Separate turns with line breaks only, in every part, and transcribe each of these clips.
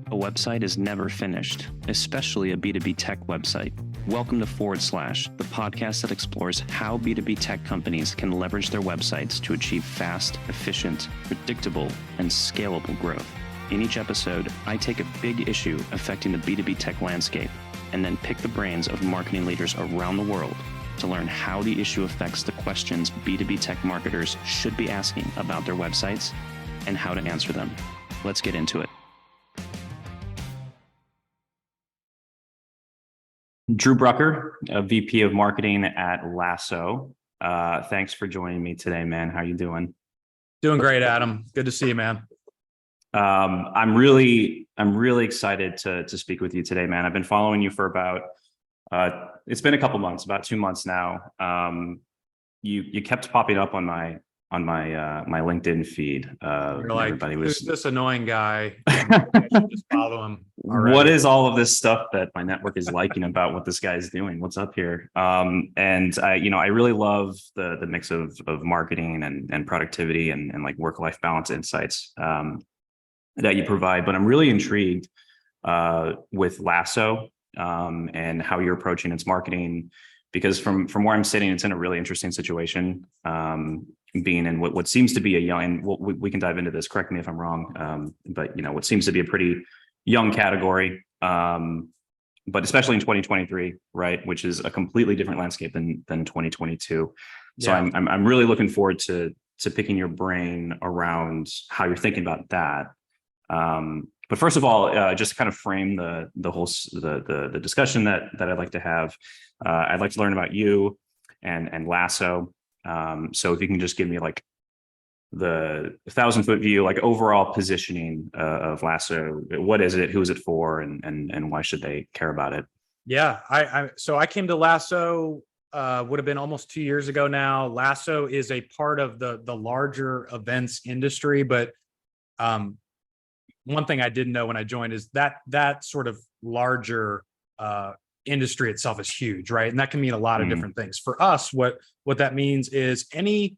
A website is never finished, especially a B2B tech website. Welcome to ForwardSlash, the podcast that explores how B2B tech companies can leverage their websites to achieve fast, efficient, predictable, and scalable growth. In each episode, I take a big issue affecting the B2B tech landscape and then pick the brains of marketing leaders around the world to learn how the issue affects the questions B2B tech marketers should be asking about their websites and how to answer them. Let's get into it. Drew Brucker, a VP of Marketing at Lasso. Thanks for joining me today, man. How you doing?
Doing great, Adam. Good to see you, man.
I'm really excited to speak with you today, man. I've been following you for about it's been a couple months, about 2 months now. You kept popping up on my LinkedIn feed.
You're like,
everybody
who's
was
this annoying guy? I should just follow him already.
What is all of this stuff that my network is liking about what this guy is doing? What's up here? And I really love the mix of marketing and productivity and like work-life balance insights that you provide. But I'm really intrigued with Lasso and how you're approaching its marketing, because from where I'm sitting, it's in a really interesting situation. Being in what seems to be a young, and we can dive into this, correct me if I'm wrong, but what seems to be a pretty young category, but especially in 2023, right, which is a completely different landscape than 2022. So
Yeah.
I'm really looking forward to picking your brain around how you're thinking about that. But first of all, just to kind of frame the whole the discussion that I'd like to have, I'd like to learn about you and Lasso. So if you can just give me like the 1,000-foot view, like overall positioning of Lasso. What is it? Who is it for? And why should they care about it?
Yeah, so I came to Lasso would have been almost 2 years ago now. Lasso is a part of the larger events industry, but one thing I didn't know when I joined is that sort of larger industry itself is huge, right? And that can mean a lot of different things. For us, what that means is any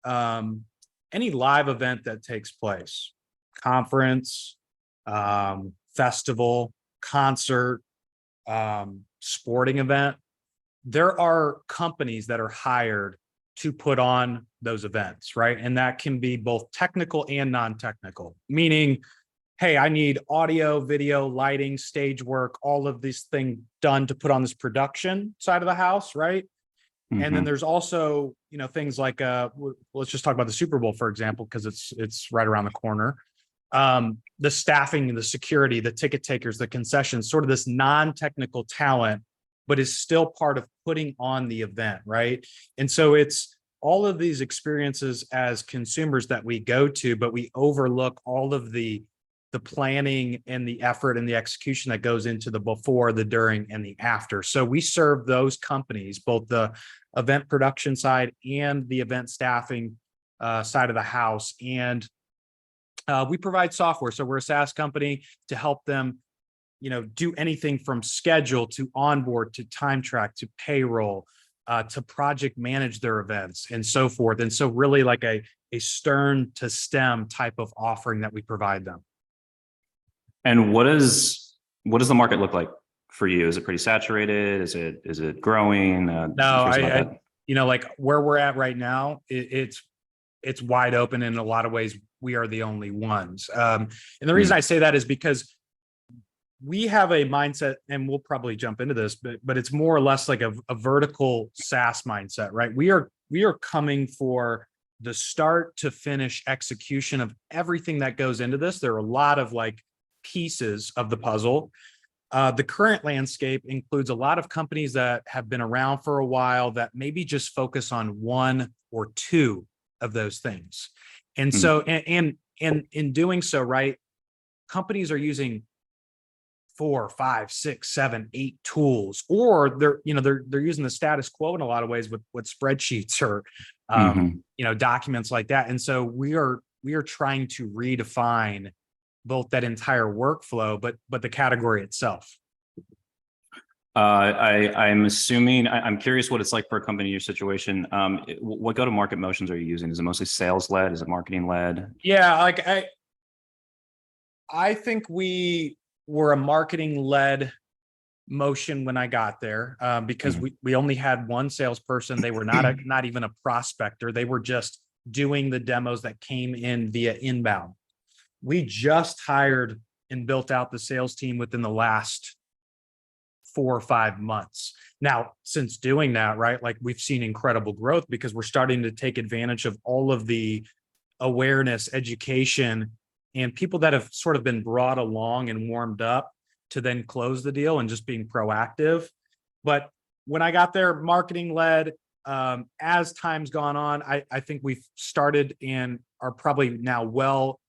live event that takes place, conference, festival, concert, sporting event, there are companies that are hired to put on those events, right? And that can be both technical and non-technical, meaning, hey, I need audio, video, lighting, stage work, all of these things done to put on this production side of the house, right? And then there's also, things like, let's just talk about the Super Bowl, for example, because it's right around the corner. The staffing, the security, the ticket takers, the concessions, sort of this non-technical talent, but is still part of putting on the event, right? And so it's all of these experiences as consumers that we go to, but we overlook all of the planning and the effort and the execution that goes into the before, the during, and the after. So we serve those companies, both the event production side and the event staffing side of the house. And we provide software. So we're a SaaS company to help them, do anything from schedule to onboard to time track to payroll to project manage their events and so forth. And so really like a stern to stem type of offering that we provide them.
And what does the market look like for you? Is it pretty saturated? Is it growing?
No, like where we're at right now, it's wide open. In a lot of ways, we are the only ones. And the reason I say that is because we have a mindset, and we'll probably jump into this, but it's more or less like a vertical SaaS mindset, right? We are coming for the start to finish execution of everything that goes into this. There are a lot of like pieces of the puzzle. The current landscape includes a lot of companies that have been around for a while that maybe just focus on one or two of those things. And so, and in doing so, right, companies are using 4, 5, 6, 7, 8 tools, or they're using the status quo in a lot of ways with spreadsheets or documents like that. And so we are trying to redefine both that entire workflow, but the category itself.
I'm assuming, I'm curious what it's like for a company in your situation. What go-to-market motions are you using? Is it mostly sales led? Is it marketing led?
Yeah, like I think we were a marketing led motion when I got there, because we only had one salesperson. They were not even a prospector. They were just doing the demos that came in via inbound. We just hired and built out the sales team within the last 4 or 5 months. Now, since doing that, right, like we've seen incredible growth because we're starting to take advantage of all of the awareness, education, and people that have sort of been brought along and warmed up to then close the deal and just being proactive. But when I got there, marketing led. As time's gone on, I think we've started and are probably now well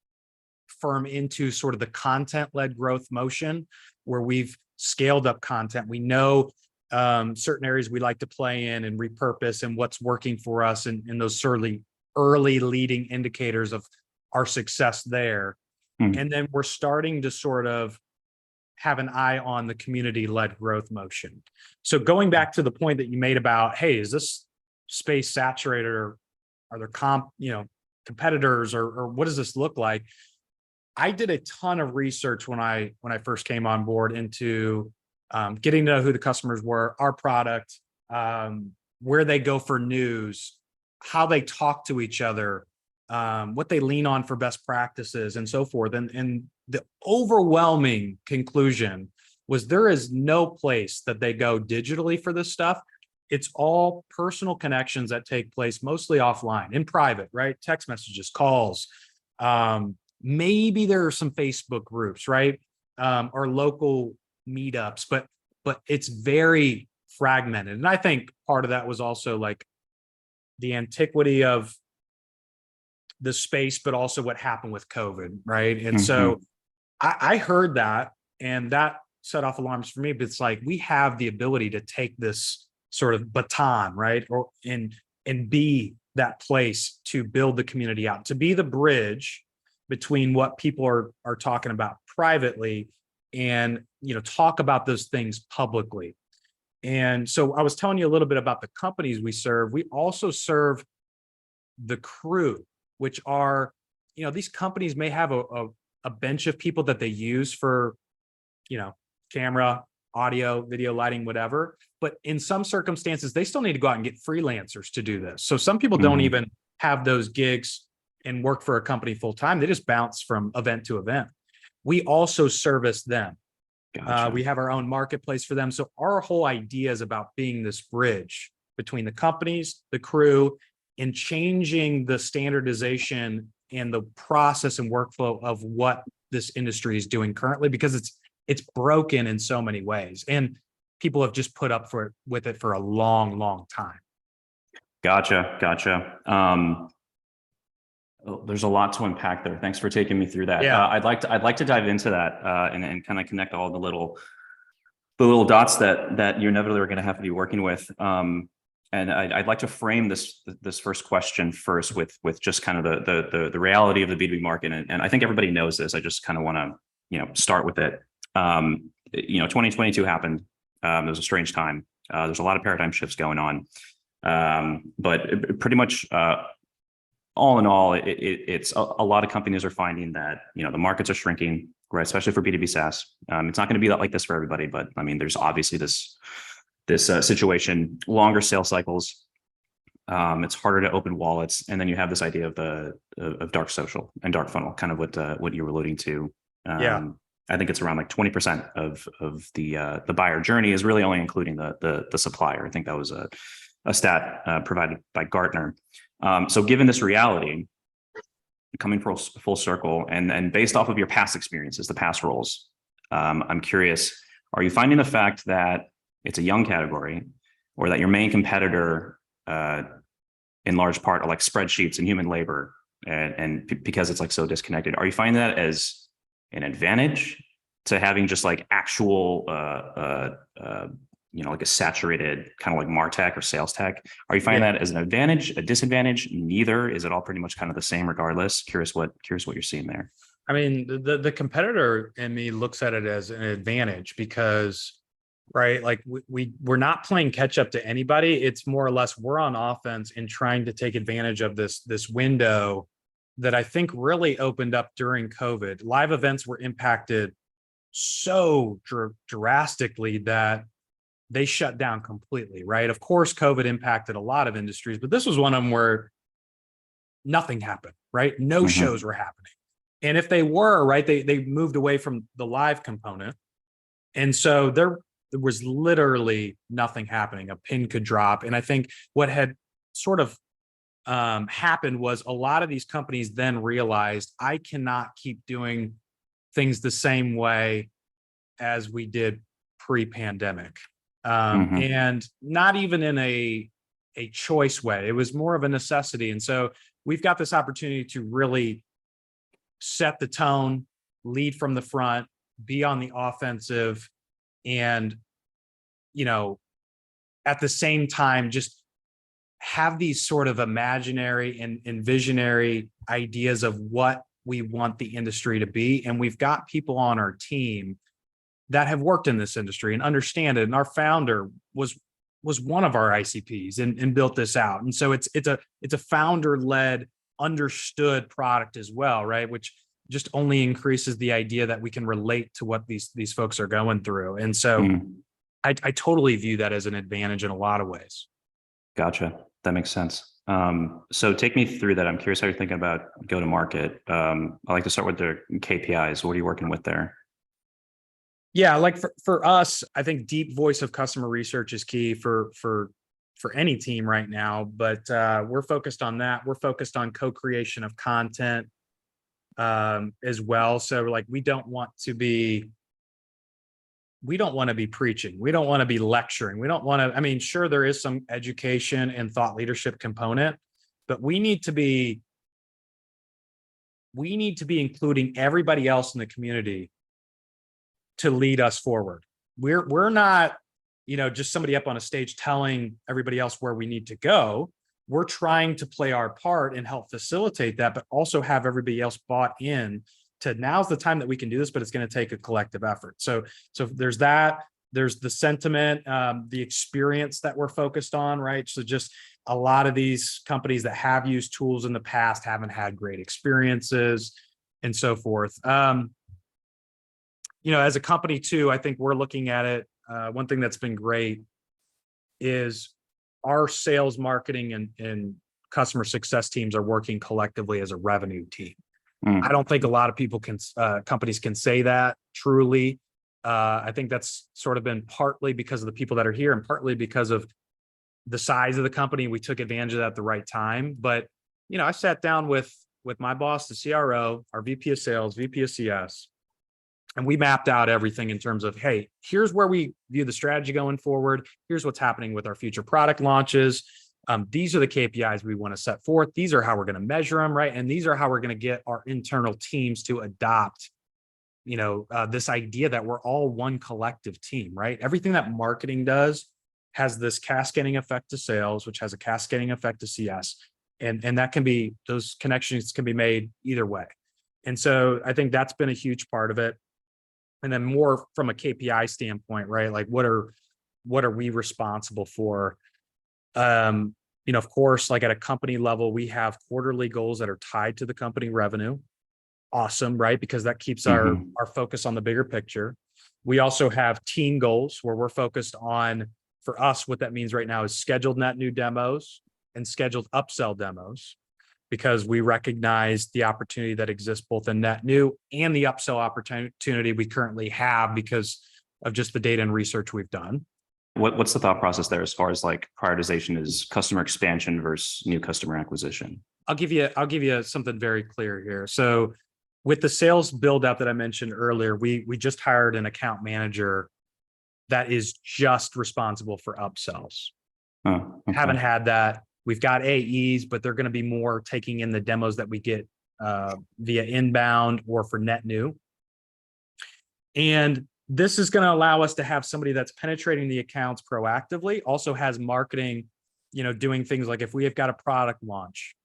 firm into sort of the content led growth motion where we've scaled up content. We know certain areas we like to play in and repurpose and what's working for us and those early leading indicators of our success there. And then we're starting to sort of have an eye on the community-led growth motion. So going back to the point that you made about, hey, is this space saturated or are there competitors or what does this look like? I did a ton of research when I first came on board into getting to know who the customers were, our product, where they go for news, how they talk to each other, what they lean on for best practices and so forth. And the overwhelming conclusion was there is no place that they go digitally for this stuff. It's all personal connections that take place mostly offline, in private, right? Text messages, calls. Maybe there are some Facebook groups, right? Or local meetups, but it's very fragmented. And I think part of that was also like the antiquity of the space, but also what happened with COVID, right? And so I heard that, and that set off alarms for me. But it's like we have the ability to take this sort of baton, right, and be that place to build the community out, to be the bridge between what people are talking about privately and talk about those things publicly. And so I was telling you a little bit about the companies we serve. We also serve the crew, which are, these companies may have a bench of people that they use for, camera, audio, video, lighting, whatever. But in some circumstances, they still need to go out and get freelancers to do this. So some people don't even have those gigs and work for a company full time. They just bounce from event to event. We also service them. Gotcha. We have our own marketplace for them. So our whole idea is about being this bridge between the companies, the crew, and changing the standardization and the process and workflow of what this industry is doing currently, because it's broken in so many ways, and people have just put up with it for a long, long time.
Gotcha. There's a lot to unpack there. Thanks for taking me through that.
Yeah.
I'd like to dive into that and kind of connect all the little dots that you inevitably are going to have to be working with. And I'd like to frame this first question first with just kind of the reality of the B2B market. And I think everybody knows this. I just kind of want to, start with it. 2022 happened. It was a strange time. There's a lot of paradigm shifts going on. But pretty much all in all, it's a lot of companies are finding that, the markets are shrinking, right? Especially for B2B SaaS. It's not going to be like this for everybody, but I mean, there's obviously this situation, longer sales cycles. It's harder to open wallets. And then you have this idea of dark social and dark funnel, kind of what you were alluding to. I think it's around like 20% of the buyer journey is really only including the supplier. I think that was a stat provided by Gartner. So given this reality, coming full circle and based off of your past experiences, the past roles, I'm curious, are you finding the fact that it's a young category, or that your main competitor in large part are like spreadsheets and human labor, and because it's like so disconnected, are you finding that as an advantage to having just like actual like a saturated kind of like MarTech or sales tech? Are you finding that as an advantage, a disadvantage, neither? Is it all pretty much kind of the same regardless? Curious what you're seeing there.
I mean, the competitor in me looks at it as an advantage because, right, like we're not playing catch up to anybody. It's more or less we're on offense and trying to take advantage of this window that I think really opened up during COVID. Live events were impacted so drastically that they shut down completely, right? Of course, COVID impacted a lot of industries, but this was one of them where nothing happened, right? No shows were happening. And if they were, right, they moved away from the live component. And so there was literally nothing happening. A pin could drop. And I think what had sort of happened was a lot of these companies then realized I cannot keep doing things the same way as we did pre-pandemic. And not even in a choice way. It was more of a necessity. And so we've got this opportunity to really set the tone, lead from the front, be on the offensive, and, you know, at the same time, just have these sort of imaginary and visionary ideas of what we want the industry to be. And we've got people on our team that have worked in this industry and understand it. And our founder was one of our ICPs and built this out. And so it's a founder-led, understood product as well, right? Which just only increases the idea that we can relate to what these folks are going through. And so I totally view that as an advantage in a lot of ways.
Gotcha. That makes sense. So take me through that. I'm curious how you're thinking about go to market. I like to start with the KPIs. What are you working with there?
Yeah, like for us, I think deep voice of customer research is key for any team right now. But we're focused on that. We're focused on co-creation of content as well. So like we don't want to be preaching. We don't want to be lecturing. We don't want to, I mean, sure, there is some education and thought leadership component, but we need to be including everybody else in the community to lead us forward. We're not, just somebody up on a stage telling everybody else where we need to go. We're trying to play our part and help facilitate that, but also have everybody else bought in to now's the time that we can do this, but it's going to take a collective effort. So there's that, there's the sentiment, the experience that we're focused on, right? So just a lot of these companies that have used tools in the past haven't had great experiences and so forth. As a company too, I think we're looking at it. One thing that's been great is our sales, marketing, and customer success teams are working collectively as a revenue team. I don't think a lot of people companies can say that truly. I think that's sort of been partly because of the people that are here and partly because of the size of the company. We took advantage of that at the right time. But, I sat down with my boss, the CRO, our VP of sales, VP of CS, and we mapped out everything in terms of, hey, here's where we view the strategy going forward. Here's what's happening with our future product launches. These are the KPIs we want to set forth. These are how we're going to measure them, right? And these are how we're going to get our internal teams to adopt, this idea that we're all one collective team, right? Everything that marketing does has this cascading effect to sales, which has a cascading effect to CS. And that can be, those connections can be made either way. And so I think that's been a huge part of it. And then more from a KPI standpoint, right? Like what are we responsible for? Of course, like at a company level, we have quarterly goals that are tied to the company revenue. Awesome, right? Because that keeps our focus on the bigger picture. We also have team goals where we're focused on, for us, what that means right now is scheduled net new demos and scheduled upsell demos, because we recognize the opportunity that exists both in net new and the upsell opportunity we currently have because of just the data and research we've done.
What's the thought process there as far as like prioritization is customer expansion versus new customer acquisition?
I'll give you something very clear here. So with the sales build out that I mentioned earlier, we just hired an account manager that is just responsible for upsells.
Oh, okay.
Haven't had that. We've got AEs, but they're going to be more taking in the demos that we get via inbound or for net new. And this is going to allow us to have somebody that's penetrating the accounts proactively, also has marketing, doing things like if we have got a product launch,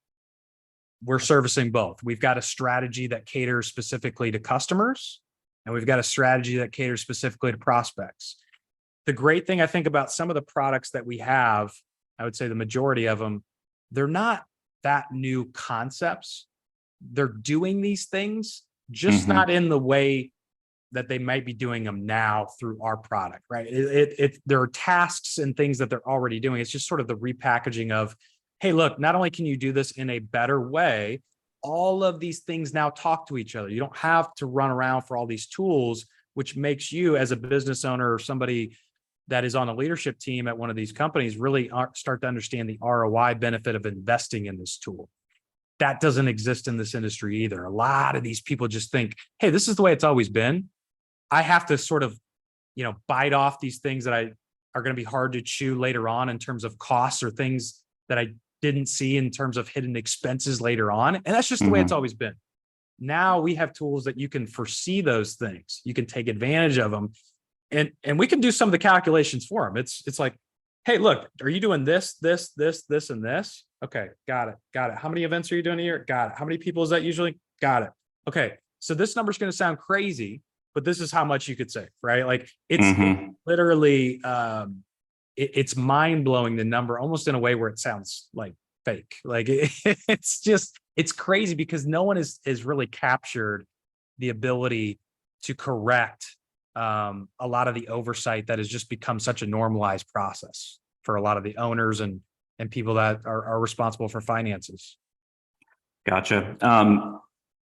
we're servicing both. We've got a strategy that caters specifically to customers, and we've got a strategy that caters specifically to prospects. The great thing I think about some of the products that we have, I would say the majority of them, they're not that new concepts. They're doing these things, just not in the way that they might be doing them now through our product, right? There are tasks and things that they're already doing. It's just sort of the repackaging of, hey, look, not only can you do this in a better way, all of these things now talk to each other. You don't have to run around for all these tools, which makes you as a business owner or somebody that is on a leadership team at one of these companies really start to understand the ROI benefit of investing in this tool. That doesn't exist in this industry either. A lot of these people just think, hey, this is the way it's always been. I have to sort of, bite off these things that are going to be hard to chew later on in terms of costs or things that I didn't see in terms of hidden expenses later on. And that's just the way it's always been. Now we have tools that you can foresee those things. You can take advantage of them. And we can do some of the calculations for them. It's like, hey, look, are you doing this, and this? Okay, got it. How many events are you doing a year? Got it. How many people is that usually? Got it. Okay, so this number is going to sound crazy, but this is how much you could save, right? Like it's literally, it's mind blowing, the number, almost in a way where it sounds like fake. Like it's crazy because no one is really captured the ability to correct a lot of the oversight that has just become such a normalized process for a lot of the owners and people that are responsible for finances.
Gotcha.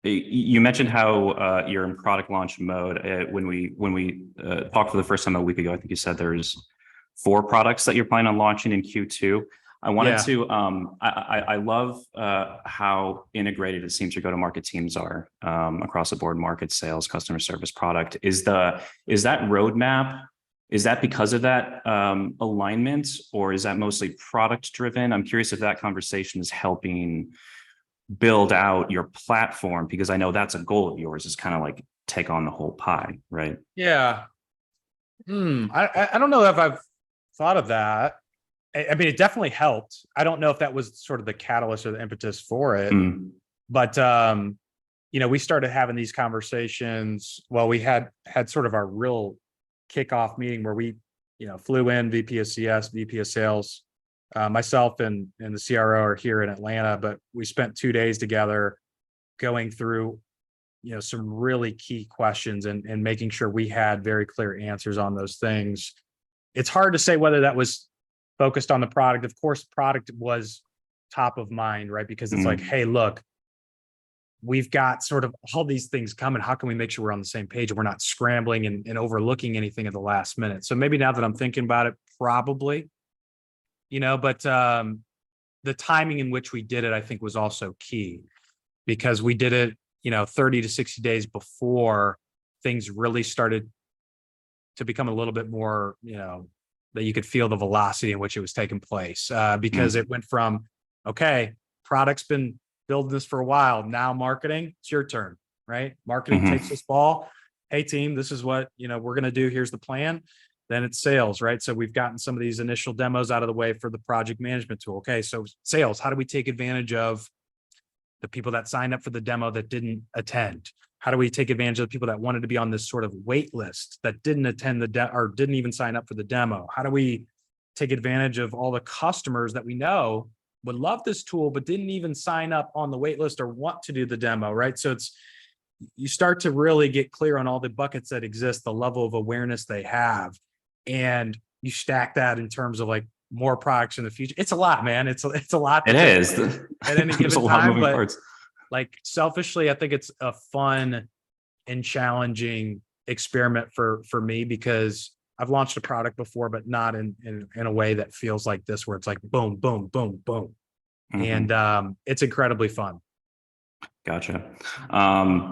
You mentioned how you're in product launch mode. When we talked for the first time a week ago, I think you said there's 4 products that you're planning on launching in Q2. I wanted to, I love how integrated it seems your go-to-market teams are across the board: market, sales, customer service, product. Is that roadmap, is that because of that alignment, or is that mostly product driven? I'm curious if that conversation is helping build out your platform, because I know that's a goal of yours, is kind of like take on the whole pie, right?
Yeah. I don't know if I've thought of that. I mean, it definitely helped. I don't know if that was sort of the catalyst or the impetus for it, but we started having these conversations. Well, we had sort of our real kickoff meeting where we, flew in VP of CS, VP of sales, myself and the CRO are here in Atlanta, but we spent 2 days together going through, some really key questions and making sure we had very clear answers on those things. It's hard to say whether that was focused on the product. Of course, product was top of mind, right? Because it's like, hey, look, we've got sort of all these things coming. How can we make sure we're on the same page and we're not scrambling and overlooking anything at the last minute? So maybe now that I'm thinking about it, probably, but the timing in which we did it, I think, was also key, because we did it, 30 to 60 days before things really started to become a little bit more, that you could feel the velocity in which it was taking place, because it went from, okay, product's been building this for a while. Now marketing, it's your turn, right? Marketing takes this ball. Hey team, this is what, we're going to do. Here's the plan. Then it's sales, right? So we've gotten some of these initial demos out of the way for the project management tool. Okay, so sales, how do we take advantage of the people that signed up for the demo that didn't attend? How do we take advantage of the people that wanted to be on this sort of wait list that didn't attend or didn't even sign up for the demo? How do we take advantage of all the customers that we know would love this tool, but didn't even sign up on the wait list or want to do the demo, right? So you start to really get clear on all the buckets that exist, the level of awareness they have, and you stack that in terms of like more products in the future. It's a lot, man. It's a lot.
It is
at any given time, but like selfishly, I think it's a fun and challenging experiment for me, because I've launched a product before, but not in a way that feels like this, where it's like boom, boom, boom, boom. And it's incredibly fun.
Gotcha.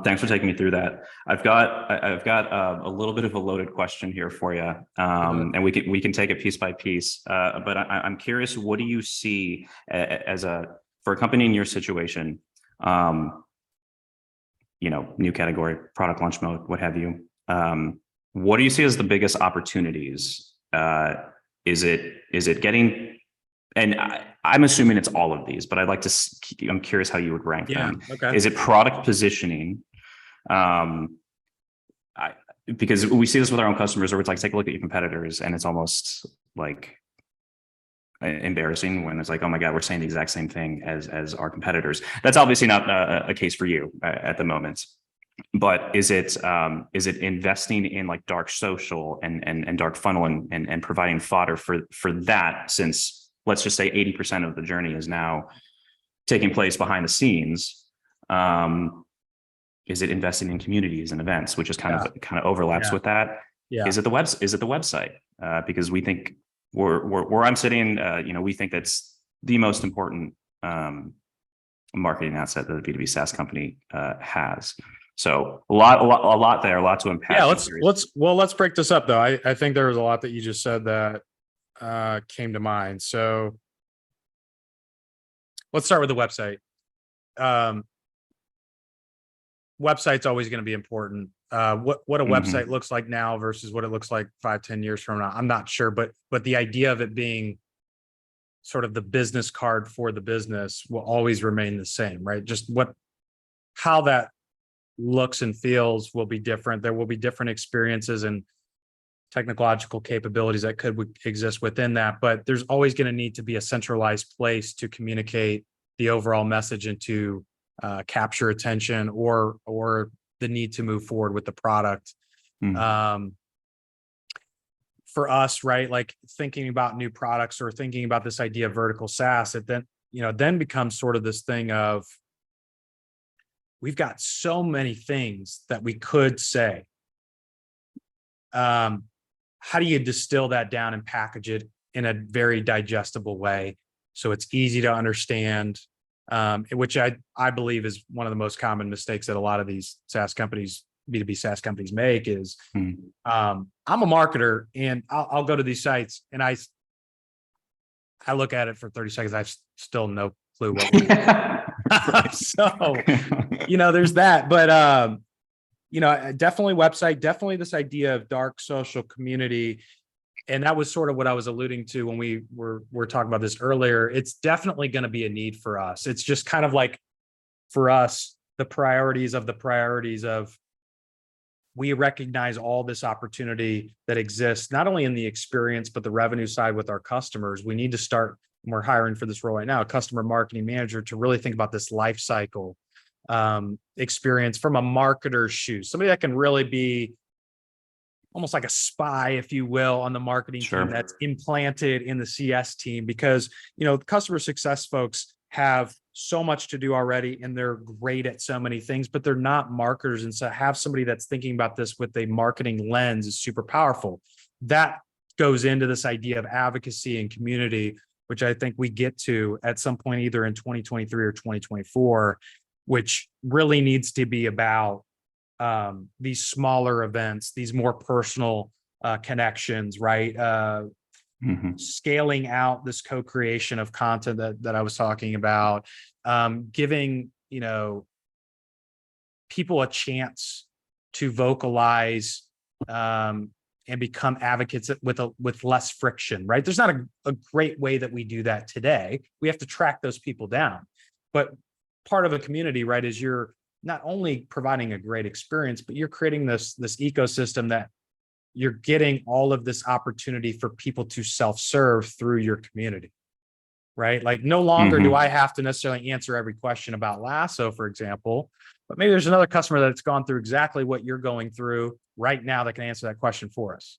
Thanks for taking me through that. I've got a little bit of a loaded question here for you, and we can take it piece by piece. But I'm curious, what do you see for a company in your situation? New category, product launch mode, what have you. What do you see as the biggest opportunities? Is it getting, and I'm assuming it's all of these, but I'm curious how you would rank them.
Okay.
Is it product positioning? Because we see this with our own customers, where it's like, take a look at your competitors, and it's almost like embarrassing when it's like, oh my God, we're saying the exact same thing as our competitors. That's obviously not a case for you at the moment. But is it investing in like dark social and dark funnel and providing fodder for that, since let's just say 80% of the journey is now taking place behind the scenes? Is it investing in communities and events, which is kind of overlaps with that?
Yeah.
Is it the website? Because we think where I'm sitting, we think that's the most important marketing asset that a B2B SaaS company has. So a lot there, a lot to unpack.
Yeah, let's break this up though. I think there was a lot that you just said that came to mind. So let's start with the website. Website's always going to be important. What a website looks like now versus what it looks like 5-10 years from now, I'm not sure, but the idea of it being sort of the business card for the business will always remain the same, right? Just how that looks and feels will be different. There will be different experiences and technological capabilities that could exist within that, but there's always going to need to be a centralized place to communicate the overall message and to capture attention or the need to move forward with the product. For us, right, like thinking about new products or thinking about this idea of vertical SaaS, it then becomes sort of this thing of, we've got so many things that we could say. How do you distill that down and package it in a very digestible way so it's easy to understand? Which I believe is one of the most common mistakes that a lot of these SaaS companies, B2B SaaS companies make is, I'm a marketer and I'll go to these sites and I look at it for 30 seconds. I still no clue what we're doing. So, there's that, but, definitely website, definitely this idea of dark social community. And that was sort of what I was alluding to when we were talking about this earlier. It's definitely going to be a need for us. It's just kind of like, for us, the priorities of we recognize all this opportunity that exists, not only in the experience, but the revenue side with our customers. We need to start, we're hiring for this role right now, a customer marketing manager, to really think about this life cycle experience from a marketer's shoes, somebody that can really be almost like a spy, if you will, on the marketing team that's implanted in the CS team, because, customer success folks have so much to do already and they're great at so many things, but they're not marketers. And so have somebody that's thinking about this with a marketing lens is super powerful. That goes into this idea of advocacy and community, which I think we get to at some point, either in 2023 or 2024, which really needs to be about these smaller events, these more personal connections, right? Scaling out this co-creation of content that I was talking about, giving, people a chance to vocalize and become advocates with less friction, right? There's not a great way that we do that today. We have to track those people down. But part of a community, right, is you're not only providing a great experience, but you're creating this ecosystem that you're getting all of this opportunity for people to self-serve through your community, right? Like no longer do I have to necessarily answer every question about Lasso, for example, but maybe there's another customer that's gone through exactly what you're going through right now that can answer that question for us.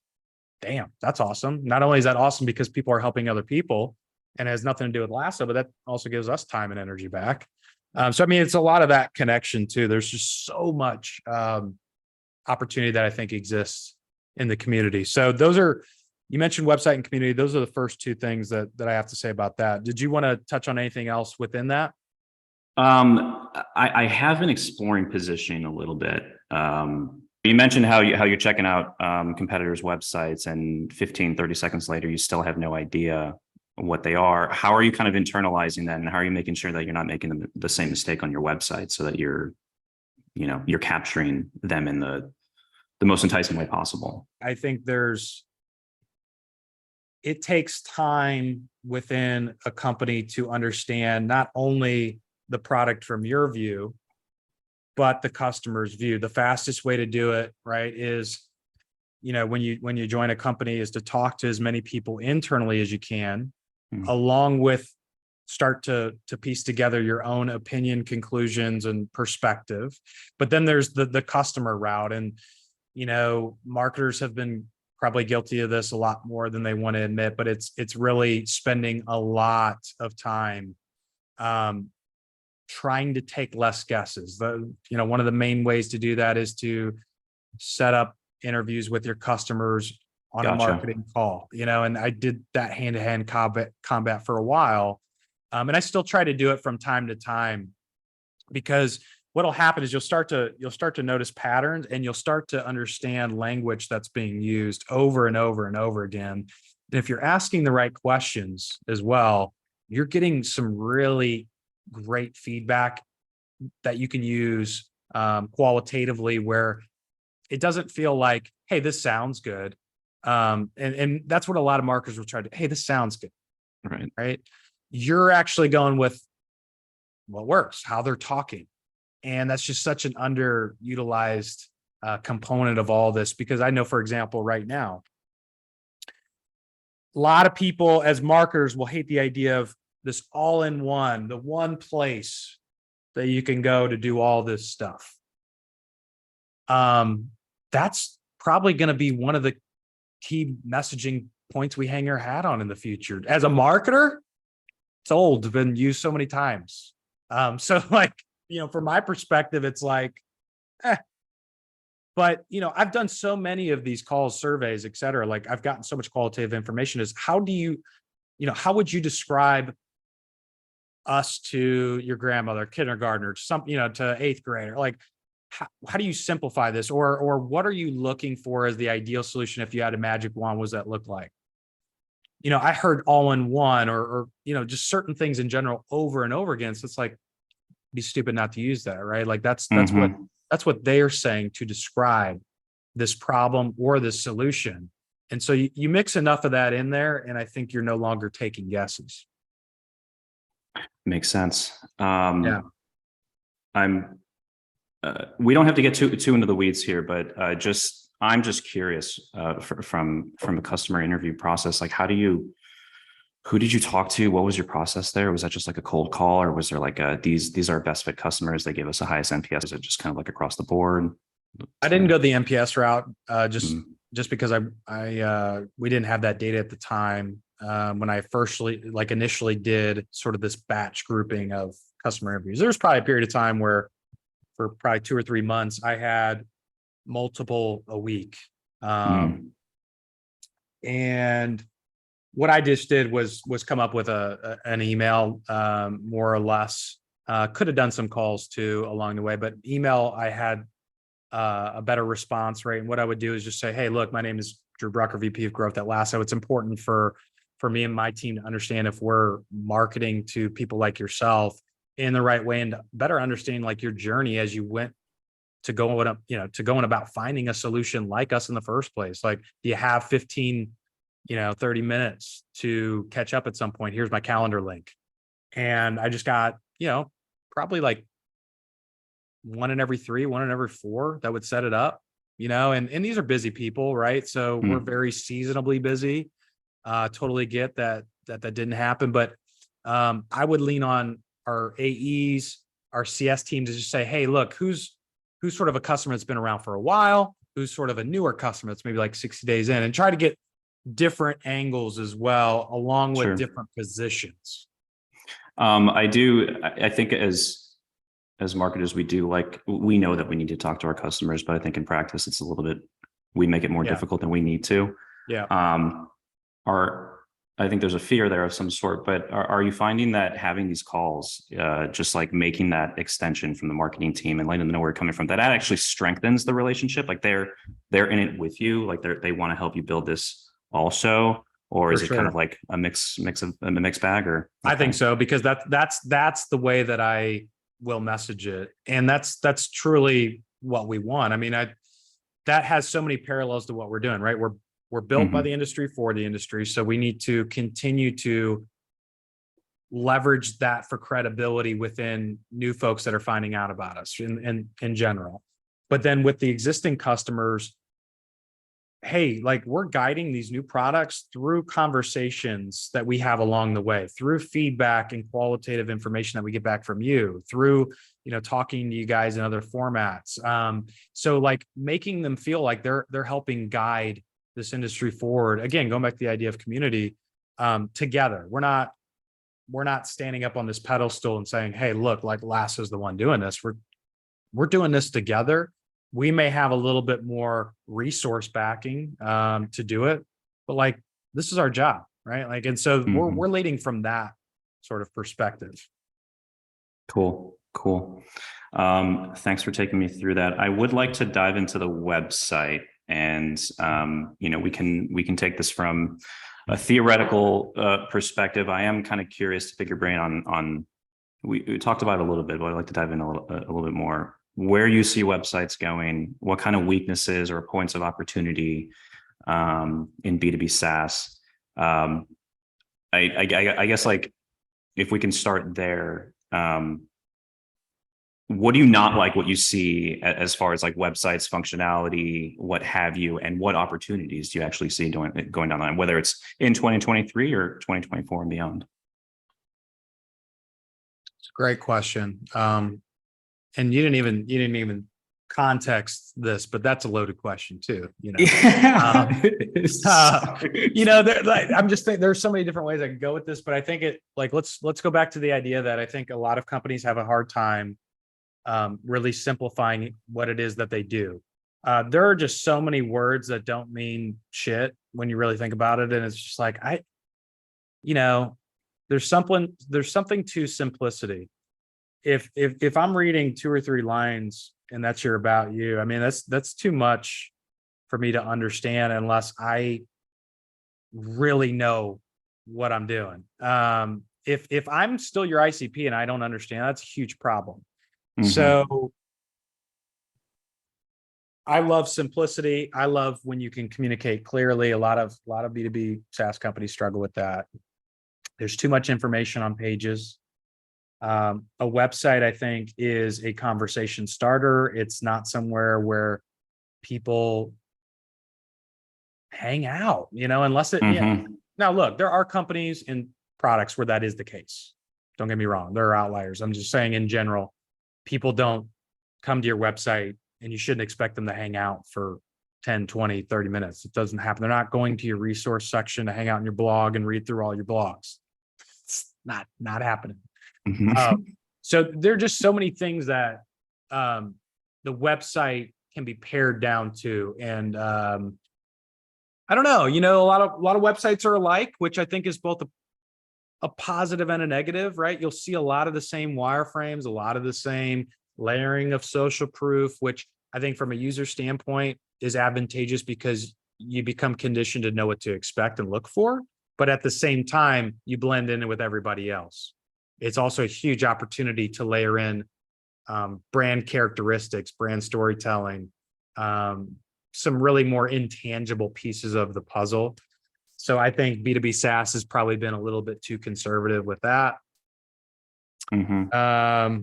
Damn, that's awesome. Not only is that awesome because people are helping other people and it has nothing to do with Lasso, but that also gives us time and energy back. So, I mean, it's a lot of that connection too. There's just so much opportunity that I think exists in the community. So you mentioned website and community. Those are the first two things that I have to say about that. Did you want to touch on anything else within that?
I have been exploring positioning a little bit. You mentioned how you're checking out competitors' websites and 15-30 seconds later, you still have no idea what they are. How are you kind of internalizing that, and how are you making sure that you're not making the same mistake on your website so that you're capturing them in the most enticing way possible?
I think it takes time within a company to understand not only the product from your view, but the customer's view. The fastest way to do it, right, is, when you join a company, is to talk to as many people internally as you can, along with start to piece together your own opinion, conclusions, and perspective. But then there's the customer route. And, marketers have been probably guilty of this a lot more than they want to admit, but it's really spending a lot of time trying to take less guesses. One of the main ways to do that is to set up interviews with your customers on a marketing call, and I did that hand-to-hand combat for a while. And I still try to do it from time to time, because what'll happen is you'll start to notice patterns, and you'll start to understand language that's being used over and over and over again. And if you're asking the right questions as well, you're getting some really great feedback that you can use qualitatively, where it doesn't feel like, hey, this sounds good. And that's what a lot of marketers will try to, hey, this sounds good. Right. You're actually going with what works, how they're talking. And that's just such an underutilized component of all this, because I know, for example, right now, a lot of people as marketers will hate the idea of this all-in-one, the one place that you can go to do all this stuff. That's probably going to be one of the key messaging points we hang our hat on in the future. As a marketer, it's old, been used so many times. So from my perspective, it's like, but I've done so many of these calls, surveys, et cetera. Like, I've gotten so much qualitative information. Is how do you, how would you describe us to your grandmother, kindergartner, to eighth grader? Like, how do you simplify this? Or what are you looking for as the ideal solution? If you had a magic wand, what does that look like? I heard all in one, or just certain things in general over and over again. So it's like, be stupid not to use that, right? Like that's what they're saying to describe this problem or this solution. And so you mix enough of that in there, and I think you're no longer taking guesses.
Makes sense.
Yeah.
We don't have to get too into the weeds here, but I'm just curious from a customer interview process. Like, who did you talk to? What was your process there? Was that just like a cold call, or was there like these are best fit customers, they give us the highest NPS? Is it just kind of like across the board?
I didn't go the NPS route, just because we didn't have that data at the time. When I initially did sort of this batch grouping of customer interviews, there was probably a period of time where for probably 2 or 3 months, I had multiple a week. And what I just did was come up with an email, more or less. Could have done some calls too along the way, but email, I had a better response rate. And what I would do is just say, hey, look, my name is Drew Brucker, VP of Growth at Lasso. It's important for me and my team to understand if we're marketing to people like yourself in the right way, and better understand like your journey as you went to going about finding a solution like us in the first place. Like, do you have 15, 30 minutes to catch up at some point? Here's my calendar link. And I just got, probably like 1 in every 3, 1 in every 4 that would set it up, and these are busy people, right? So we're very seasonably busy. Totally get that didn't happen, but I would lean on our AEs, our CS team to just say, hey, look, who's sort of a customer that's been around for a while, who's sort of a newer customer that's maybe like 60 days in, and try to get different angles as well, along with different positions.
I think as marketers, we know that we need to talk to our customers, but I think in practice, it's a little bit, we make it more difficult than we need to.
Yeah.
I think there's a fear there of some sort, but are you finding that having these calls, just like making that extension from the marketing team and letting them know where you're coming from, that actually strengthens the relationship? Like they're in it with you, like they want to help you build this also, or is it kind of like a mixed bag? Or
I think so, because that's the way that I will message it, and that's truly what we want. I mean, that has so many parallels to what we're doing, right? We're built by the industry for the industry. So we need to continue to leverage that for credibility within new folks that are finding out about us in general. But then with the existing customers, hey, like we're guiding these new products through conversations that we have along the way, through feedback and qualitative information that we get back from you, through, talking to you guys in other formats. So like making them feel like they're helping guide this industry forward. Again, going back to the idea of community, together. We're not standing up on this pedestal and saying, hey, look, like Lasso's the one doing this. We're doing this together. We may have a little bit more resource backing to do it, but like this is our job, right? Like, and so we're leading from that sort of perspective.
Cool. Thanks for taking me through that. I would like to dive into the website, and we can take this from a theoretical perspective. I am kind of curious to pick your brain on we talked about it a little bit, but I'd like to dive in a little bit more. Where you see websites going, what kind of weaknesses or points of opportunity in B2B SaaS. I guess like if we can start there, what do you not like what you see as far as like websites, functionality, what have you, and what opportunities do you actually see going down the line, whether it's in 2023 or 2024 and beyond?
It's a great question. And you didn't even context this, but that's a loaded question too. I'm just thinking there's so many different ways I could go with this, but I think let's go back to the idea that I think a lot of companies have a hard time really simplifying what it is that they do. There are just so many words that don't mean shit when you really think about it, and it's just like there's something to simplicity. If I'm reading 2 or 3 lines and that's your about you, I mean, that's too much for me to understand unless I really know what I'm doing. If I'm still your ICP and I don't understand, that's a huge problem. So I love simplicity. I love when you can communicate clearly. A lot of B2B SaaS companies struggle with that. There's too much information on pages. A website, I think, is a conversation starter. It's not somewhere where people hang out, unless it. Yeah. Now, look, there are companies and products where that is the case. Don't get me wrong. There are outliers. I'm just saying in general, people don't come to your website and you shouldn't expect them to hang out for 10, 20, 30 minutes. It doesn't happen. They're not going to your resource section to hang out in your blog and read through all your blogs. It's not happening. So there are just so many things that the website can be pared down to. And I don't know, a lot of websites are alike, which I think is both a positive and a negative, right? You'll see a lot of the same wireframes, a lot of the same layering of social proof, which I think from a user standpoint is advantageous because you become conditioned to know what to expect and look for. But at the same time, you blend in with everybody else. It's also a huge opportunity to layer in brand characteristics, brand storytelling, some really more intangible pieces of the puzzle. So I think B2B SaaS has probably been a little bit too conservative with that. And I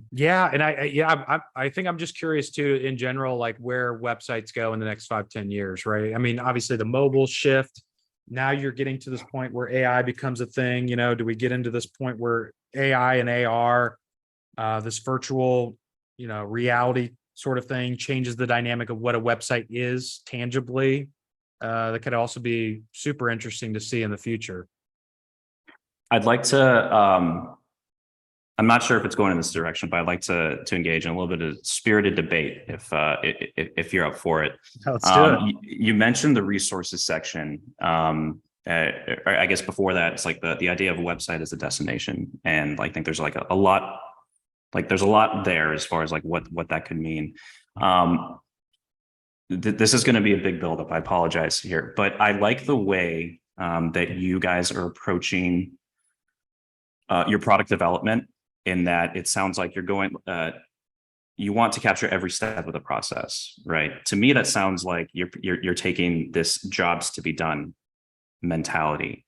think I'm just curious too, in general, like where websites go in the next 5-10 years, right? I mean, obviously the mobile shift. Now you're getting to this point where AI becomes a thing. Do we get into this point where AI and AR, this virtual, reality sort of thing changes the dynamic of what a website is tangibly? That could also be super interesting to see in the future.
I'd like to, I'm not sure if it's going in this direction, but I'd like to engage in a little bit of spirited debate if you're up for it.
Let's do it.
You mentioned the resources section. I guess before that, it's like the idea of a website as a destination. And I think there's like a lot, like there's a lot there as far as like what that could mean. This is going to be a big buildup. I apologize here, but I like the way that you guys are approaching your product development, in that it sounds like you're going, you want to capture every step of the process, right? To me, that sounds like you're taking this jobs to be done mentality.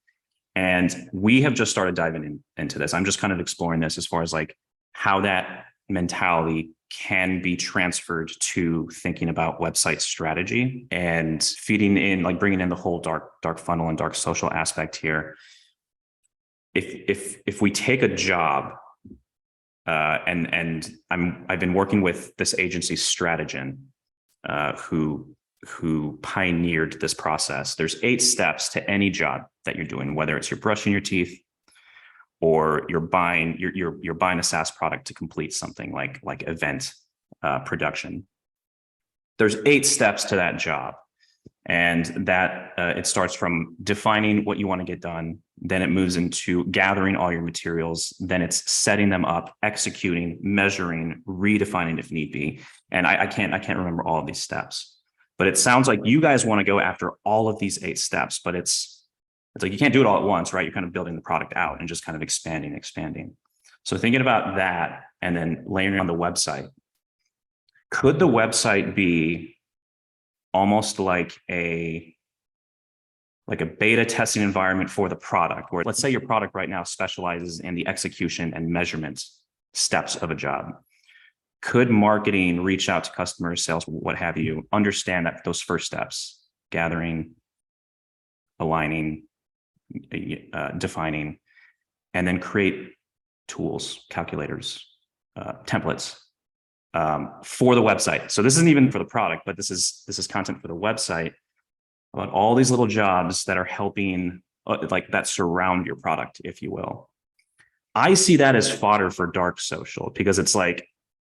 And we have just started diving into this. I'm just kind of exploring this as far as like how that mentality can be transferred to thinking about website strategy and feeding in, like bringing in the whole dark funnel and dark social aspect here. If we take a job, and I've been working with this agency Strategen, who pioneered this process. There's 8 steps to any job that you're doing, whether it's you're brushing your teeth or you're buying a SaaS product to complete something like event production. There's 8 steps to that job, and that it starts from defining what you want to get done. Then it moves into gathering all your materials. Then it's setting them up, executing, measuring, redefining if need be. And I can't remember all of these steps, but it sounds like you guys want to go after all of these 8 steps, but it's like you can't do it all at once, right? You're kind of building the product out and just kind of expanding. So thinking about that and then layering on the website, could the website be almost like a beta testing environment for the product, where let's say your product right now specializes in the execution and measurement steps of a job? Could marketing reach out to customers, sales, what have you, understand that those first steps, gathering, aligning, defining, and then create tools, calculators, templates for the website? So this isn't even for the product, but this is content for the website about all these little jobs that are helping, like that surround your product, if you will. I see that as fodder for dark social, because it's like,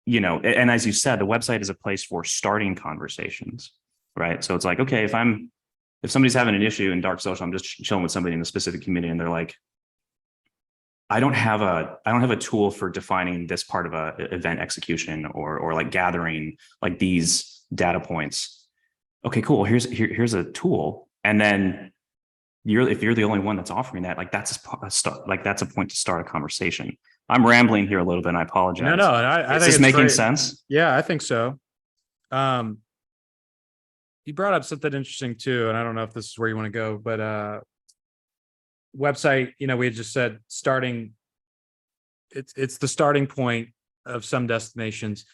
and as you said, the website is a place for starting conversations, right? So it's like, okay, if somebody's having an issue in dark social, I'm just chilling with somebody in a specific community, and they're like, I don't have a tool for defining this part of a event execution or like gathering like these data points. Okay, cool. Here's a tool, and then if you're the only one that's offering that, like that's a point to start a conversation. I'm rambling here a little bit, and I apologize.
No, I
is
think
this making sense?
Yeah, I think so. You brought up something interesting too, and I don't know if this is where you want to go, but website, we had just said starting. It's the starting point of some destinations.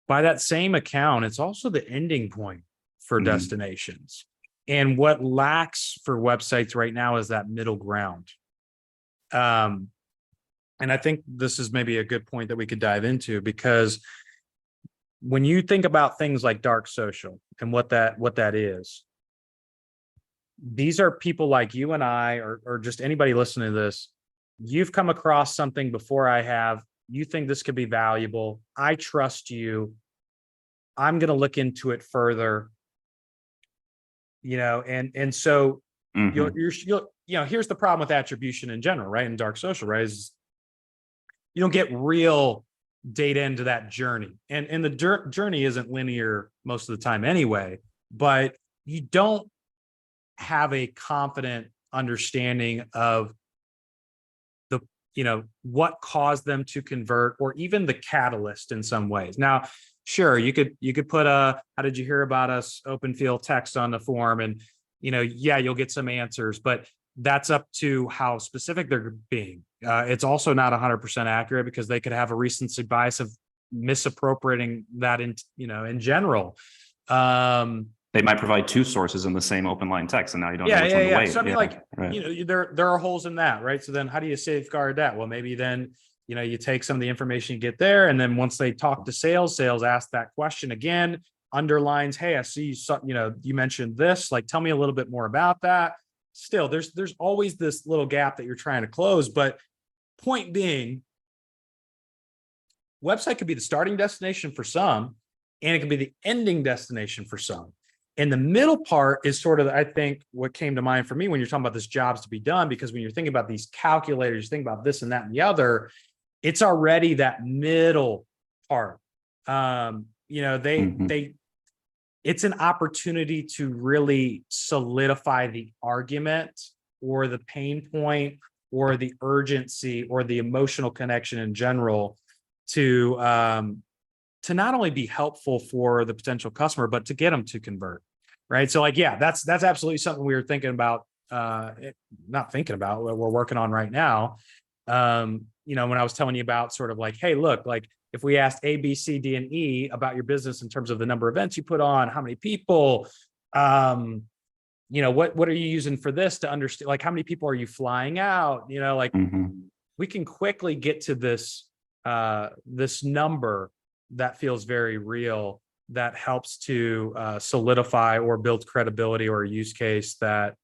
By that same account, it's also the ending point for destinations. And what lacks for websites right now is that middle ground. And I think this is maybe a good point that we could dive into, because when you think about things like dark social and what that is, these are people like you and I, or just anybody listening to this. You've come across something before I have. You think this could be valuable. I trust you. I'm going to look into it further. And so you'll here's the problem with attribution in general, right? In dark social, right? Is you don't get real data into that journey. And the journey isn't linear most of the time anyway, but you don't have a confident understanding of what caused them to convert, or even the catalyst in some ways. Now, sure, you could put a "how did you hear about us" open field text on the form, and you'll get some answers, but that's up to how specific they're being. It's also not 100% accurate, because they could have a recency bias of misappropriating that in general.
They might provide 2 sources in the same open line text, and now you don't know which one to wait.
So I mean, there are holes in that, right? So then how do you safeguard that? Well, maybe then, you take some of the information you get there, and then once they talk to sales ask that question again, underlines, hey, I see you mentioned this, like, tell me a little bit more about that. Still, there's always this little gap that you're trying to close. But point being, website could be the starting destination for some, and it could be the ending destination for some. And the middle part is sort of, I think, what came to mind for me when you're talking about this jobs to be done, because when you're thinking about these calculators, think about this and that and the other, it's already that middle part. It's an opportunity to really solidify the argument or the pain point or the urgency or the emotional connection in general to not only be helpful for the potential customer, but to get them to convert, right? So that's absolutely something we were thinking about, not thinking about, we're working on right now. When I was telling you about sort of like, hey, look, like if we asked A, B, C, D, and E about your business in terms of the number of events you put on, how many people, what are you using for this to understand, like how many people are you flying out, like we can quickly get to this number that feels very real, that helps to solidify or build credibility or a use case that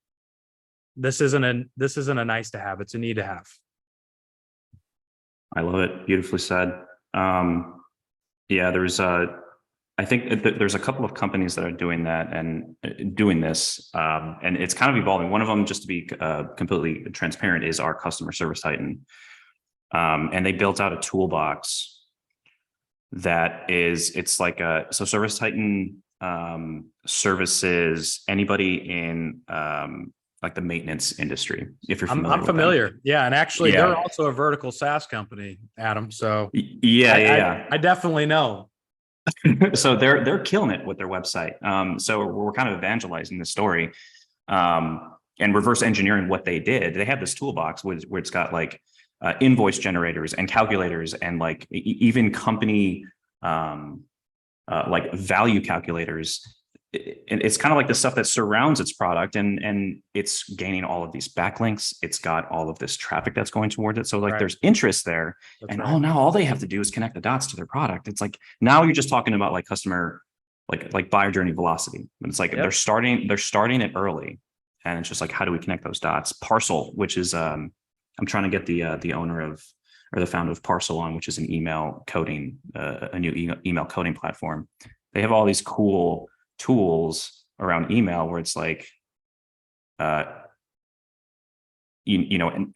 this isn't a nice to have, it's a need to have.
I love it. Beautifully said. I think there's a couple of companies that are doing that and doing this, and it's kind of evolving. One of them, just to be completely transparent, is our customer service Titan. And they built out a toolbox that it's like so Service Titan services anybody in like the maintenance industry, if you're familiar.
I'm familiar. Yeah. And actually they're also a vertical SaaS company, Adam. So I definitely know.
So they're killing it with their website. So we're kind of evangelizing the story and reverse engineering what they did. They have this toolbox where it's got like invoice generators and calculators and like even company like value calculators. It's kind of like the stuff that surrounds its product, and it's gaining all of these backlinks. It's got all of this traffic that's going towards it. So like there's interest there. That's now all they have to do is connect the dots to their product. It's like, now you're just talking about like customer, like buyer journey velocity. And it's like they're starting it early. And it's just like, how do we connect those dots? Parcel, which is I'm trying to get the owner of, or the founder of Parcel on, which is an email coding, a new email coding platform. They have all these cool tools around email where it's like, and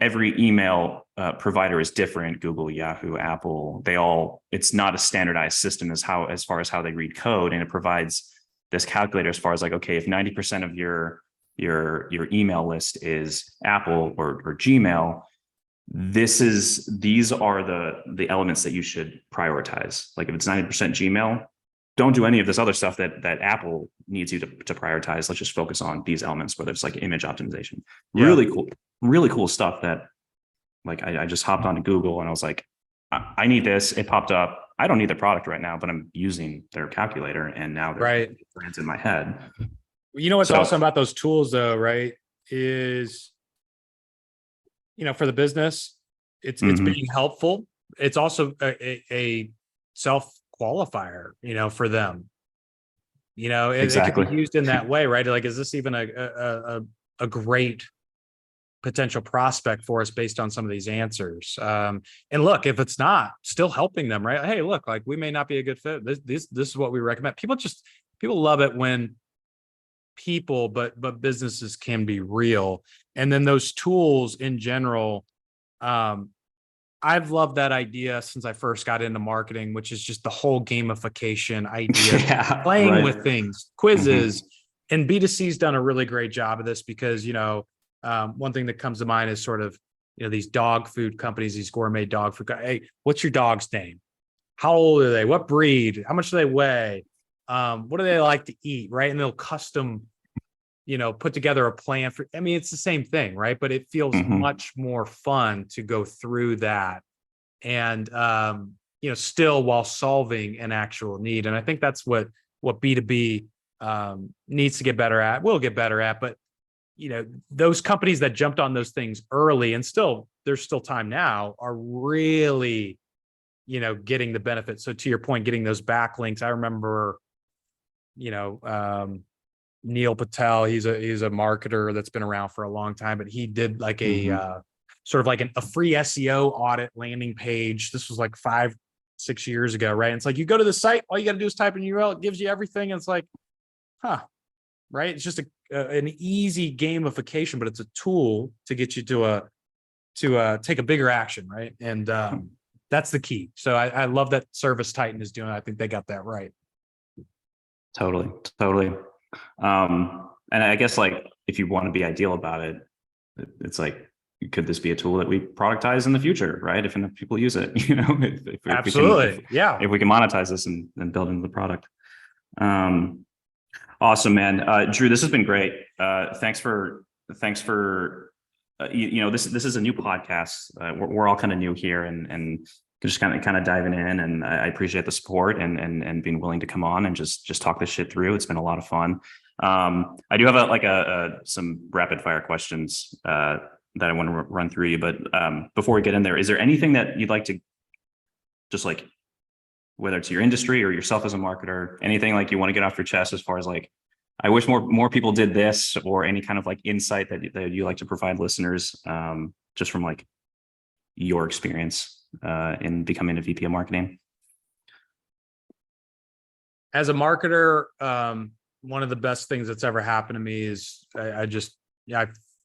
every email provider is different. Google, Yahoo, Apple, it's not a standardized system as far as how they read code. And it provides this calculator as far as like, okay, if 90% of your email list is Apple or Gmail, these are the elements that you should prioritize. Like if it's 90% Gmail, don't do any of this other stuff that Apple needs you to prioritize. Let's just focus on these elements, whether it's like image optimization. Really cool stuff that like I just hopped onto Google and I was like, I need this. It popped up. I don't need the product right now, but I'm using their calculator and now they're in my head.
You know what's awesome about those tools though, right? Is, for the business, it's being helpful. It's also a self-qualifier, for them. It can be used in that way, right? Like, is this even a great potential prospect for us based on some of these answers? And look, if it's not, still helping them, right? Hey, look, like we may not be a good fit. This is what we recommend. People love it when people, but businesses can be real. And then those tools in general, I've loved that idea since I first got into marketing, which is just the whole gamification idea, playing with things, quizzes, and B2C's done a really great job of this because, one thing that comes to mind is sort of, these dog food companies, these gourmet dog food. Hey, what's your dog's name? How old are they? What breed? How much do they weigh? What do they like to eat? Right. And they'll custom, put together a plan for, it's the same thing, right? But it feels much more fun to go through that and, still while solving an actual need. And I think that's what B2B needs to get better at, will get better at. But, those companies that jumped on those things early and there's still time now are really, getting the benefits. So to your point, getting those backlinks, I remember, Neil Patel, he's a marketer that's been around for a long time, but he did like a sort of like a free SEO audit landing page. This was like 5-6 years ago, right? And it's like, you go to the site, all you got to do is type in URL, it gives you everything. And it's like, right? It's just an easy gamification, but it's a tool to get you to take a bigger action, right? And that's the key. So I love that Service Titan is doing it. I think they got that right.
Totally. And I guess like, if you want to be ideal about it, it's like, could this be a tool that we productize in the future, right? If enough people use it,
Absolutely.
If we can monetize this and build into the product. Awesome, man. Drew, this has been great. Thanks for this is a new podcast. We're all kind of new here and just kind of diving in, and I appreciate the support and being willing to come on and just talk this shit through. It's been a lot of fun. I do have some rapid fire questions that I want to run through you, but before we get in there, is there anything that you'd like to just like, whether it's your industry or yourself as a marketer, anything like you want to get off your chest as far as like, I wish more people did this, or any kind of like insight that you like to provide listeners, just from like your experience in becoming a VP of marketing?
As a marketer, one of the best things that's ever happened to me is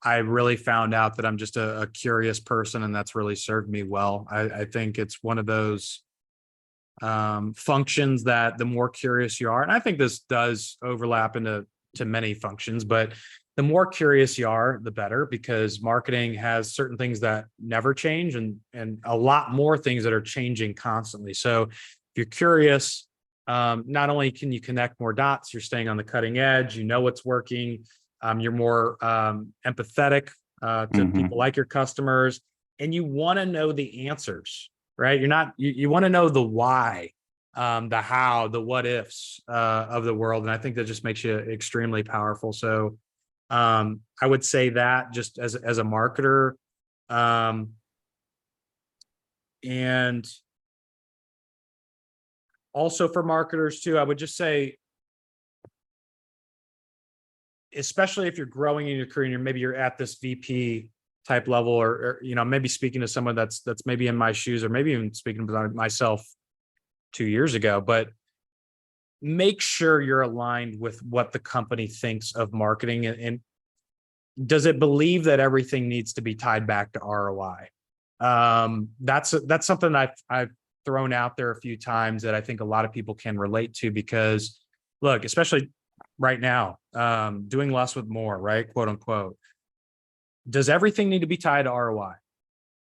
I really found out that I'm just a curious person, and that's really served me well. I think it's one of those functions that the more curious you are, and I think this does overlap into many functions, but the more curious you are, the better, because marketing has certain things that never change and a lot more things that are changing constantly. So if you're curious, not only can you connect more dots, you're staying on the cutting edge, you know what's working, you're more empathetic to people like your customers, and you want to know the answers, right? You want to know the why, the how, the what ifs of the world. And I think that just makes you extremely powerful. So I would say that just as a marketer, and also for marketers too, I would just say, especially if you're growing in your career, and maybe you're at this VP type level, or maybe speaking to someone that's maybe in my shoes, or maybe even speaking about myself 2 years ago, but make sure you're aligned with what the company thinks of marketing, and does it believe that everything needs to be tied back to ROI? That's something I've thrown out there a few times that I think a lot of people can relate to, because look, especially right now, doing less with more, right? Quote unquote. Does everything need to be tied to ROI?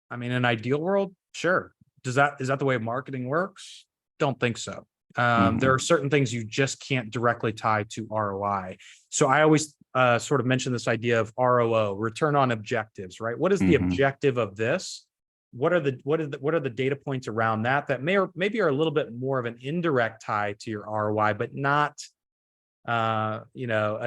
I mean, in an ideal world, sure. Is that the way marketing works? Don't think so. There are certain things you just can't directly tie to ROI. So I always sort of mention this idea of ROO, return on objectives, right? What is the objective of this? What are the data points around that maybe are a little bit more of an indirect tie to your ROI, but not a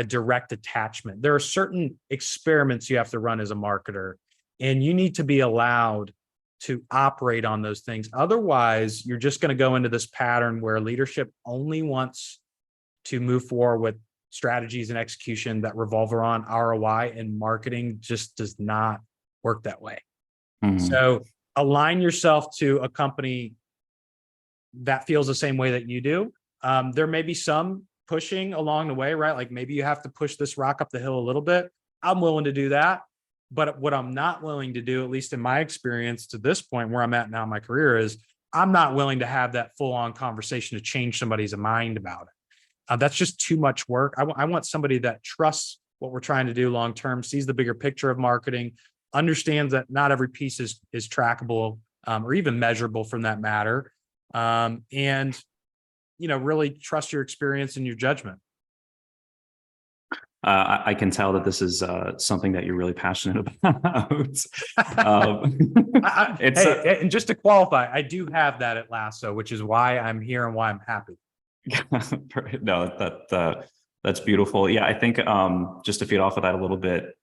direct attachment. There are certain experiments you have to run as a marketer, and you need to be allowed to operate on those things. Otherwise, you're just going to go into this pattern where leadership only wants to move forward with strategies and execution that revolve around ROI, and marketing just does not work that way. So align yourself to a company that feels the same way that you do. There may be some pushing along the way, right? Like maybe you have to push this rock up the hill a little bit. I'm willing to do that. But what I'm not willing to do, at least in my experience to this point where I'm at now in my career, is I'm not willing to have that full-on conversation to change somebody's mind about it. That's just too much work. I want somebody that trusts what we're trying to do long-term, sees the bigger picture of marketing, understands that not every piece is trackable or even measurable from that matter. And really trust your experience and your judgment.
I can tell that this is something that you're really passionate about.
And just to qualify, I do have that at Lasso, which is why I'm here and why I'm happy.
No, that's beautiful. Yeah, I think just to feed off of that a little bit,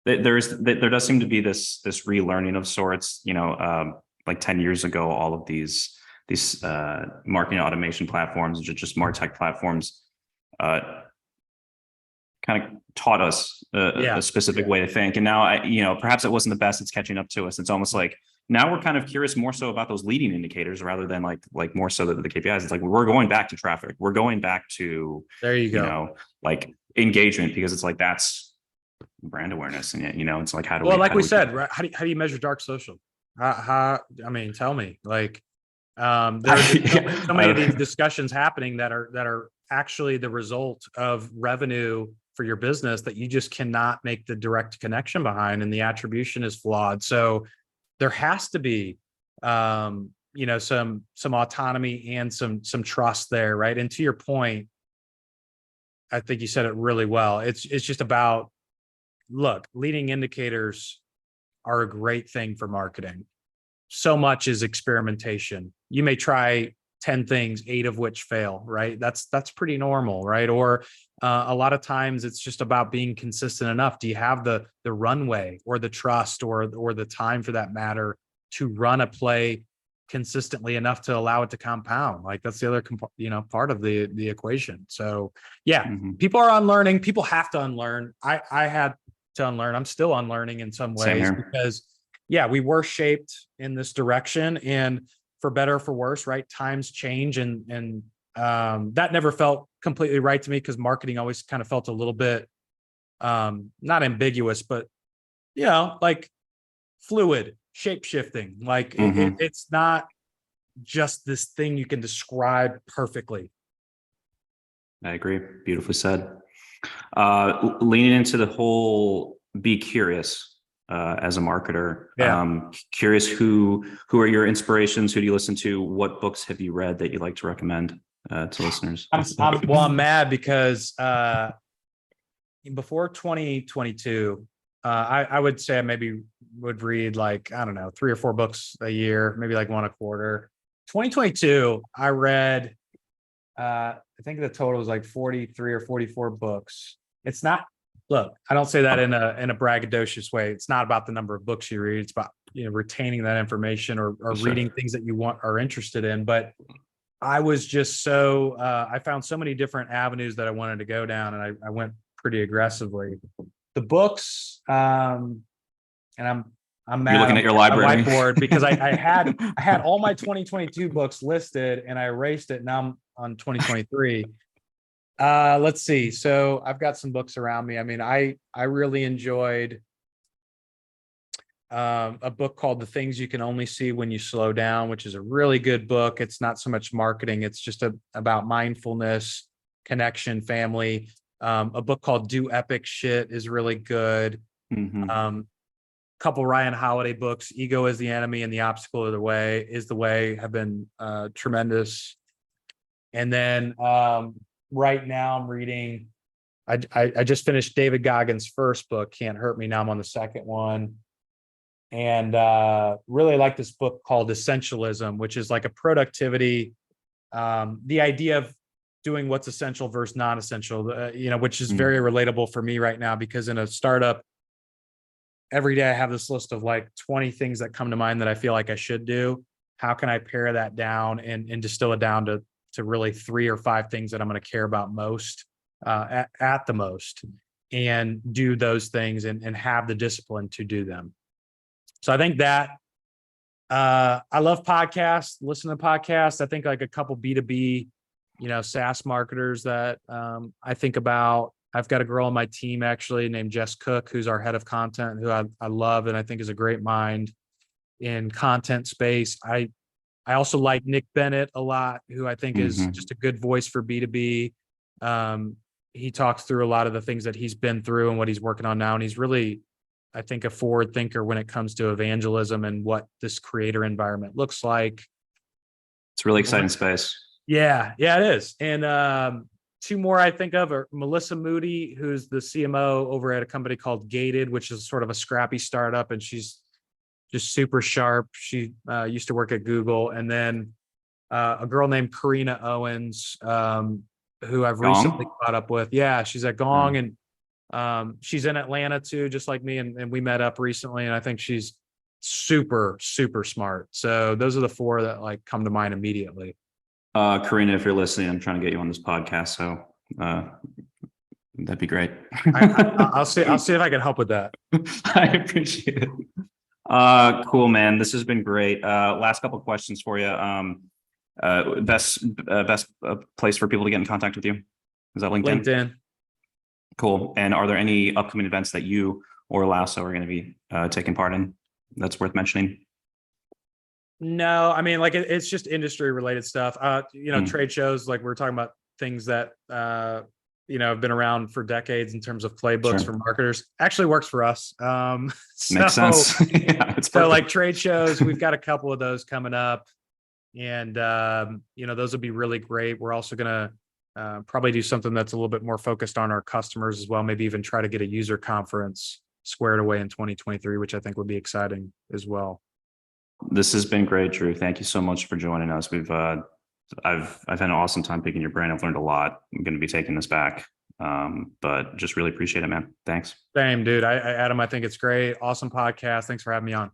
there does seem to be this relearning of sorts. Like 10 years ago, all of these marketing automation platforms, just MarTech platforms, kind of taught us a specific way to think. And now, perhaps it wasn't the best. It's catching up to us. It's almost like now we're kind of curious more so about those leading indicators rather than like more so the KPIs. It's like we're going back to traffic. We're going back to,
there you go,
like engagement, because it's like that's brand awareness. And it's like, how do
you measure dark social? Tell me, like, there's so many of these discussions happening that are actually the result of revenue for your business that you just cannot make the direct connection behind, and the attribution is flawed. So there has to be some autonomy and some trust there, right? And to your point, I think you said it really well. It's just about, look, leading indicators are a great thing for marketing. so much is experimentation. You may try 10 things, 8 of which fail, right? That's pretty normal, right? Or a lot of times it's just about being consistent enough. Do you have the runway or the trust or the time for that matter to run a play consistently enough to allow it to compound? Like that's the other part of the equation. So yeah, people are unlearning. People have to unlearn. I had to unlearn. I'm still unlearning in some ways because yeah, we were shaped in this direction, and for better or for worse, right? Times change, and that never felt completely right to me because marketing always kind of felt a little bit not ambiguous, but like fluid, shape shifting. Like it's not just this thing you can describe perfectly.
I agree. Beautifully said. Leaning into the whole be curious as a marketer. Curious who are your inspirations? Who do you listen to? What books have you read that you'd like to recommend to listeners?
I'm mad because before 2022, I would say I maybe would read like, I don't know, 3 or 4 books a year, maybe like 1 a quarter. 2022, I read, I think the total was like 43 or 44 books. It's not, look, I don't say that in a braggadocious way. It's not about the number of books you read. It's about, retaining that information or reading things that you are interested in. But I was just so, I found so many different avenues that I wanted to go down, and I went pretty aggressively. The books, and I'm mad.
You're looking at your library
whiteboard because I had all my 2022 books listed and I erased it. Now I'm on 2023. Let's see. So I've got some books around me. I mean, I really enjoyed a book called The Things You Can Only See When You Slow Down, which is a really good book. It's not so much marketing. It's just about mindfulness, connection, family. A book called Do Epic Shit is really good. Couple Ryan Holiday books, Ego is the Enemy and The Obstacle is the Way have been tremendous. And then right now I'm reading, I just finished David Goggins' first book, Can't Hurt Me. Now I'm on the second one. And really like this book called Essentialism, which is like a productivity, the idea of doing what's essential versus non-essential, which is very relatable for me right now, because in a startup, every day I have this list of like 20 things that come to mind that I feel like I should do. How can I pare that down and distill it down to really 3 or 5 things that I'm going to care about most at the most, and do those things and have the discipline to do them. So I think that I love podcasts, listen to podcasts. I think like a couple B2B, SaaS marketers that I think about. I've got a girl on my team actually named Jess Cook, who's our head of content, who I love and I think is a great mind in content space. I also like Nick Bennett a lot, who I think is just a good voice for B2B. He talks through a lot of the things that he's been through and what he's working on now. And he's really, I think, a forward thinker when it comes to evangelism and what this creator environment looks like.
It's a really exciting space.
Yeah, it is. And 2 more I think of are Melissa Moody, who's the CMO over at a company called Gated, which is sort of a scrappy startup, and she's just super sharp. She used to work at Google. And then a girl named Karina Owens, who I've recently caught up with. Yeah, she's at Gong, and she's in Atlanta too, just like me. And we met up recently, and I think she's super, super smart. So those are the 4 that like come to mind immediately.
Karina, if you're listening, I'm trying to get you on this podcast, so that'd be great.
I'll see if I can help with that.
I appreciate it. Cool, man. This has been great. Last couple of questions for you. Best place for people to get in contact with you? Is that LinkedIn?
LinkedIn.
Cool. And are there any upcoming events that you or Lasso are going to be taking part in that's worth mentioning?
No, I mean, like it's just industry related stuff. Trade shows, like we're talking about things that have been around for decades in terms of playbooks for marketers. Actually works for us.
Makes sense. Yeah,
so like trade shows, we've got a couple of those coming up, and those would be really great. We're also gonna probably do something that's a little bit more focused on our customers as well. Maybe even try to get a user conference squared away in 2023, which I think would be exciting as well.
This has been great, Drew. Thank you so much for joining us. I've had an awesome time picking your brain. I've learned a lot. I'm going to be taking this back. But just really appreciate it, man. Thanks.
Same, dude. Adam, I think it's great. Awesome podcast. Thanks for having me on.